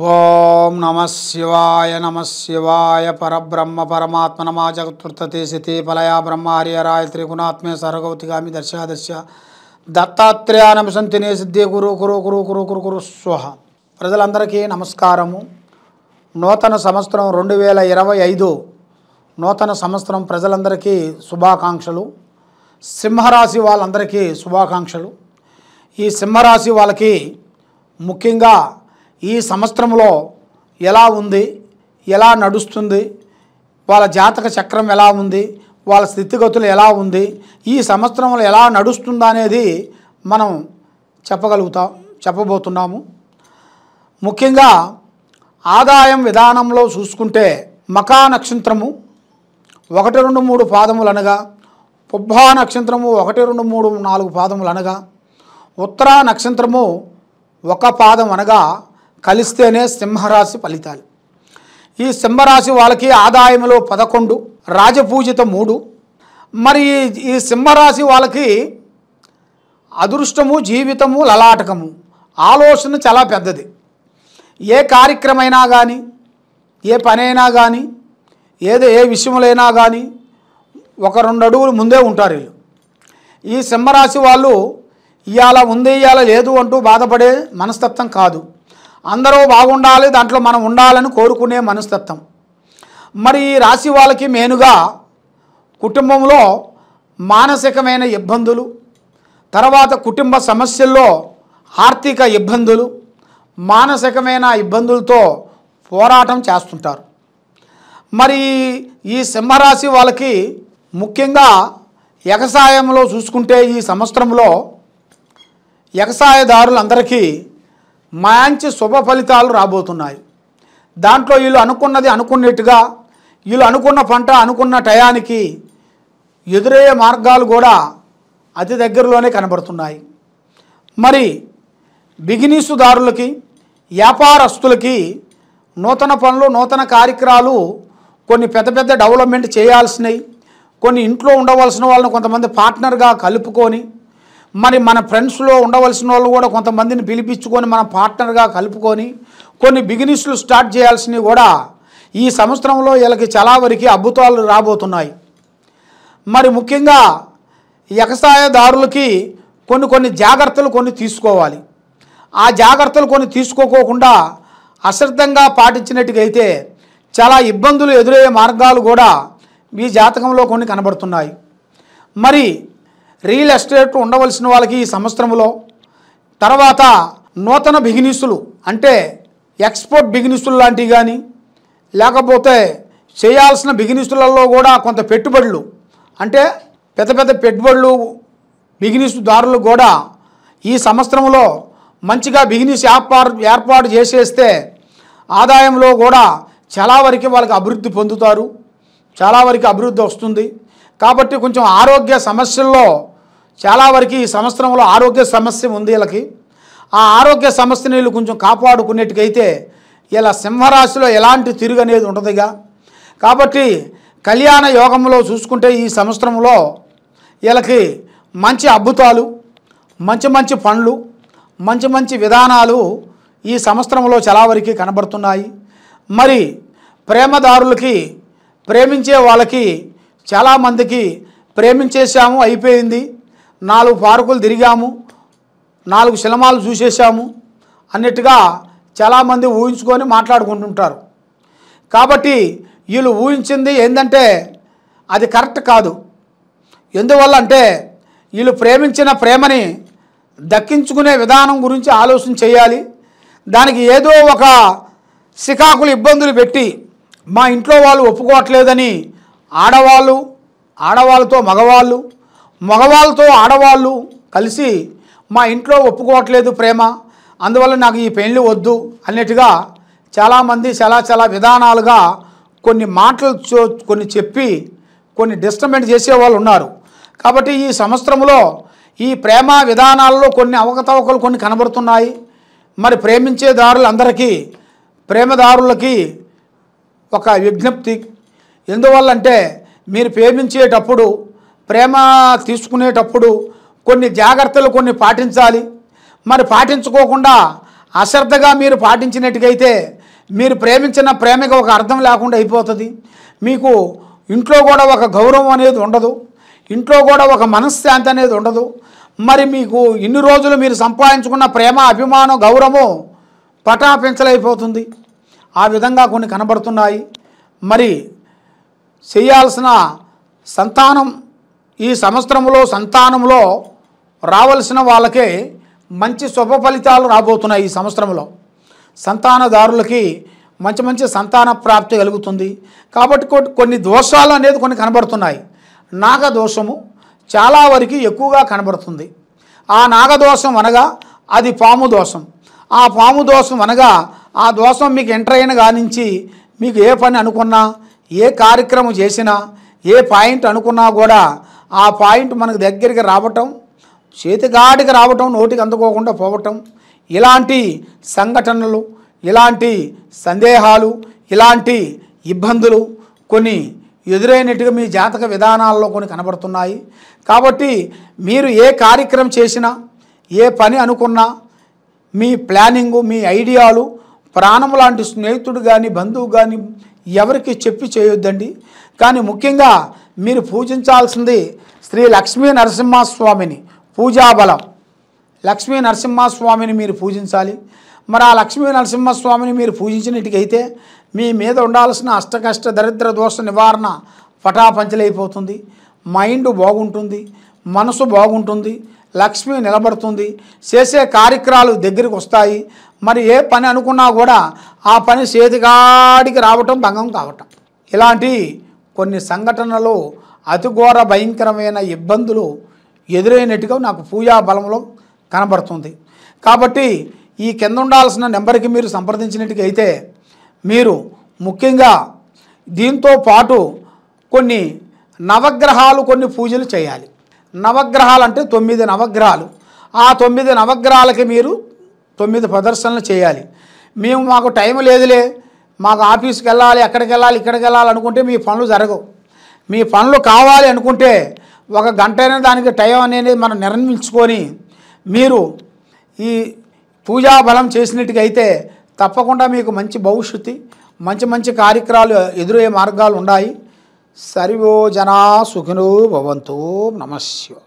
ఓం నమః శివాయ పరబ్రహ్మ పరమాత్మ నమా చతుర్థతే సితే పలయా బ్రహ్మ హరిహరాయ త్రిగుణాత్మే సర్వగౌతిగామి దర్శ దత్తాత్రేయానమి సంతినే సిద్ధి గురు గురు గురు గురు గురు గురు స్వహ. ప్రజలందరికీ నమస్కారము. నూతన సంవత్సరం 2025 నూతన సంవత్సరం ప్రజలందరికీ శుభాకాంక్షలు. సింహరాశి వాళ్ళందరికీ శుభాకాంక్షలు. ఈ సింహరాశి వాళ్ళకి ముఖ్యంగా ఈ సంవత్సరంలో ఎలా ఉంది, ఎలా నడుస్తుంది, వాళ్ళ జాతక చక్రం ఎలా ఉంది, వాళ్ళ స్థితిగతులు ఎలా ఉంది, ఈ సంవత్సరంలో ఎలా నడుస్తుందా అనేది మనం చెప్పబోతున్నాము. ముఖ్యంగా ఆదాయం విధానంలో చూసుకుంటే మకా నక్షత్రము 1, 2, 3 పాదములు అనగా, పుబ్బా నక్షత్రము 1, 2, 3, 4 పాదములు అనగా, ఉత్తరా నక్షత్రము 1 పాదం అనగా కలిస్తేనే సింహరాశి ఫలితాలు. ఈ సింహరాశి వాళ్ళకి ఆదాయంలో 11, రాజపూజిత 3. మరి ఈ సింహరాశి వాళ్ళకి అదృష్టము, జీవితము, లలాటకము, ఆలోచన చాలా పెద్దది. ఏ కార్యక్రమైనా కానీ, ఏ పనైనా కానీ, ఏ విషయంలోనైనా కానీ 1-2 అడుగులు ముందే ఉంటారు వీళ్ళు. ఈ సింహరాశి వాళ్ళు ఇవాళ ఉంది ఇవాళ లేదు అంటూ బాధపడే మనస్తత్వం కాదు. అందరూ బాగుండాలి, దాంట్లో మనం ఉండాలని కోరుకునే మనస్తత్వం. మరి ఈ రాశి వాళ్ళకి మెయిన్గా కుటుంబంలో మానసికమైన ఇబ్బందులు, తర్వాత కుటుంబ సమస్యల్లో ఆర్థిక ఇబ్బందులు, మానసికమైన ఇబ్బందులతో పోరాటం చేస్తుంటారు. మరి ఈ సింహరాశి వాళ్ళకి ముఖ్యంగా వ్యవసాయంలో చూసుకుంటే ఈ సంవత్సరంలో వ్యవసాయదారులందరికీ మంచి శుభ ఫలితాలు రాబోతున్నాయి. దాంట్లో వీళ్ళు అనుకున్నది అనుకున్నట్టుగా, వీళ్ళు అనుకున్న పంట అనుకున్న టయానికి ఎదురయ్యే మార్గాలు కూడా అతి దగ్గరలోనే కనబడుతున్నాయి. మరి బిజినెస్దారులకి, వ్యాపారస్తులకి నూతన పనులు, నూతన కార్యక్రమాలు, కొన్ని పెద్ద డెవలప్మెంట్ చేయాల్సినవి, కొన్ని ఇంట్లో ఉండవలసిన వాళ్ళని కొంతమంది పార్ట్నర్గా కలుపుకొని, మరి మన ఫ్రెండ్స్లో ఉండవలసిన వాళ్ళు కూడా కొంతమందిని పిలిపించుకొని మన పార్ట్నర్గా కలుపుకొని కొన్ని బిజినెస్లు స్టార్ట్ చేయాల్సినవి కూడా ఈ సంవత్సరంలో వీళ్ళకి చాలా వరకు అద్భుతాలు రాబోతున్నాయి. మరి ముఖ్యంగా వ్యవసాయదారులకి కొన్ని జాగ్రత్తలు తీసుకోవాలి. ఆ జాగ్రత్తలు తీసుకోకుండా అశ్రద్ధంగా పాటించినట్టుగైతే చాలా ఇబ్బందులు ఎదురయ్యే మార్గాలు కూడా మీ జాతకంలో కొన్ని కనబడుతున్నాయి. మరి రియల్ ఎస్టేట్ ఉండవలసిన వాళ్ళకి ఈ సంవత్సరంలో, తర్వాత నూతన బిజినెస్లు అంటే ఎక్స్పోర్ట్ బిజినెస్లు లాంటివి కానీ, లేకపోతే చేయాల్సిన బిజినెస్లలో కూడా కొంత పెట్టుబడులు అంటే పెద్ద పెట్టుబడులు బిజినెస్దారులు కూడా ఈ సంవత్సరంలో మంచిగా బిజినెస్ ఏర్పాటు చేసేస్తే ఆదాయంలో కూడా చాలా వరకు వాళ్ళకి అభివృద్ధి పొందుతారు, చాలా వరకు అభివృద్ధి వస్తుంది. కాబట్టి కొంచెం ఆరోగ్య సమస్యల్లో చాలా వరకు ఈ సంవత్సరంలో ఆరోగ్య సమస్య ఉంది వీళ్ళకి. ఆ ఆరోగ్య సమస్యని వీళ్ళు కొంచెం కాపాడుకునేట్టుకైతే ఇలా సింహరాశిలో ఎలాంటి తిరుగు అనేది ఉండదుగా. కాబట్టి కళ్యాణ యోగంలో చూసుకుంటే ఈ సంవత్సరంలో వీళ్ళకి మంచి అద్భుతాలు, మంచి పనులు, మంచి విధానాలు ఈ సంవత్సరంలో చాలా వరకు కనబడుతున్నాయి. మరి ప్రేమదారులకి, ప్రేమించే వాళ్ళకి చాలామందికి ప్రేమించేసాము, అయిపోయింది, 4 పార్కులు తిరిగాము, 4 సినిమాలు చూసేసాము అన్నట్టుగా చాలామంది ఊహించుకొని మాట్లాడుకుంటుంటారు. కాబట్టి వీళ్ళు ఊహించింది ఏంటంటే అది కరెక్ట్ కాదు. ఎందువల్ల అంటే వీళ్ళు ప్రేమించిన ప్రేమని దక్కించుకునే విధానం గురించి ఆలోచన చేయాలి. దానికి ఏదో ఒక సికాకులు ఇబ్బందులు పెట్టి మా ఇంట్లో వాళ్ళు ఒప్పుకోవట్లేదని ఆడవాళ్ళతో మగవాళ్ళతో ఆడవాళ్ళు కలిసి మా ఇంట్లో ఒప్పుకోవట్లేదు ప్రేమ, అందువల్ల నాకు ఈ పెళ్ళి వద్దు అన్నట్టుగా చాలామంది చాలా విధానాలుగా కొన్ని మాటలు చెప్పి కొన్ని డిస్టర్బెంట్ చేసేవాళ్ళు ఉన్నారు. కాబట్టి ఈ సంవత్సరంలో ఈ ప్రేమ విధానాల్లో కొన్ని అవకతవకలు కొన్ని కనబడుతున్నాయి. మరి ప్రేమించేదారులందరికీ, ప్రేమదారులకి ఒక విజ్ఞప్తి. ఎందువల్లంటే మీరు ప్రేమించేటప్పుడు, ప్రేమ తీసుకునేటప్పుడు కొన్ని జాగ్రత్తలు పాటించాలి. మరి పాటించుకోకుండా అశ్రద్ధగా మీరు పాటించినట్టుగైతే మీరు ప్రేమించిన ప్రేమకి ఒక అర్థం లేకుండా అయిపోతుంది. మీకు ఇంట్లో కూడా ఒక గౌరవం అనేది ఉండదు, ఇంట్లో కూడా ఒక మనశ్శాంతి అనేది ఉండదు. మరి మీకు ఇన్ని రోజులు మీరు సంపాదించుకున్న ప్రేమ, అభిమానం, గౌరవం పటాపించలైపోతుంది. ఆ విధంగా కొన్ని కనబడుతున్నాయి. మరి చేయాల్సిన సంతానం ఈ సంతానంలో రావాల్సిన వాళ్ళకే మంచి శుభ ఫలితాలు రాబోతున్నాయి. ఈ సంవత్సరంలో సంతానదారులకి మంచి మంచి సంతాన ప్రాప్తి కలుగుతుంది. కాబట్టి కొన్ని దోషాలు అనేది కొన్ని కనబడుతున్నాయి. నాగదోషము చాలా వరకు ఎక్కువగా కనబడుతుంది. ఆ నాగదోషం అనగా అది పాము దోషం. ఆ పాము దోషం అనగా ఆ దోషం మీకు ఎంటర్ అయిన కానించి మీకు ఏ పని అనుకున్నా, ఏ కార్యక్రమం చేసినా, ఏ పాయింట్ అనుకున్నా కూడా ఆ పాయింట్ మనకు దగ్గరికి రావటం, చేతిగాడికి రావటం, నోటికి అందుకోకుండా పోవటం, ఇలాంటి సంఘటనలు, ఇలాంటి సందేహాలు, ఇలాంటి ఇబ్బందులు కొన్ని ఎదురైనట్టుగా మీ జాతక విధానాల్లో కొన్ని కనబడుతున్నాయి. కాబట్టి మీరు ఏ కార్యక్రమం చేసినా, ఏ పని అనుకున్నా, మీ ప్లానింగు, మీ ఐడియాలు ప్రాణం లాంటి స్నేహితుడు కానీ, బంధువు కానీ ఎవరికి చెప్పి చేయొద్దండి. కానీ ముఖ్యంగా మీరు పూజించాల్సింది శ్రీ లక్ష్మీ నరసింహస్వామిని. పూజాబలం లక్ష్మీ నరసింహస్వామిని మీరు పూజించాలి. మరి ఆ లక్ష్మీ నరసింహస్వామిని మీరు పూజించినట్టుకైతే మీ మీద ఉండాల్సిన అష్టకష్ట దరిద్ర దోష నివారణ పటాపంచలైపోతుంది. మైండ్ బాగుంటుంది, మనసు బాగుంటుంది, లక్ష్మి నిలబడుతుంది, చేసే కార్యక్రమాలు దగ్గరికి వస్తాయి. మరి ఏ పని అనుకున్నా కూడా ఆ పని చేతిగాడికి రావటం, భంగం కావటం, ఇలాంటి కొన్ని సంఘటనలు అతి ఘోర భయంకరమైన ఇబ్బందులు ఎదురైనట్టుగా నాకు పూజా బలంలో కనబడుతుంది. కాబట్టి ఈ కింద ఉండాల్సిన నెంబర్కి మీరు సంప్రదించినట్టుకైతే మీరు ముఖ్యంగా దీంతో పాటు కొన్ని నవగ్రహాలు, కొన్ని పూజలు చేయాలి. నవగ్రహాలు అంటే 9 నవగ్రహాలు. ఆ 9 నవగ్రహాలకి మీరు 9 ప్రదర్శనలు చేయాలి. మాకు టైం లేదులే, మాకు ఆఫీస్కి వెళ్ళాలి, అక్కడికి వెళ్ళాలి, ఇక్కడికి వెళ్ళాలి అనుకుంటే మీ పనులు జరగవు. మీ పనులు కావాలి అనుకుంటే 1 గంట అయినా దానికి టైం అనేది మనం నిర్ణయించుకొని మీరు ఈ పూజా బలం చేసినట్టుకైతే తప్పకుండా మీకు మంచి భవిష్యత్తు, మంచి మంచి కార్యక్రమాలు ఎదురయ్యే మార్గాలు ఉన్నాయి. సర్వో జనా సుఖినో భవంతు. నమః శివాయ.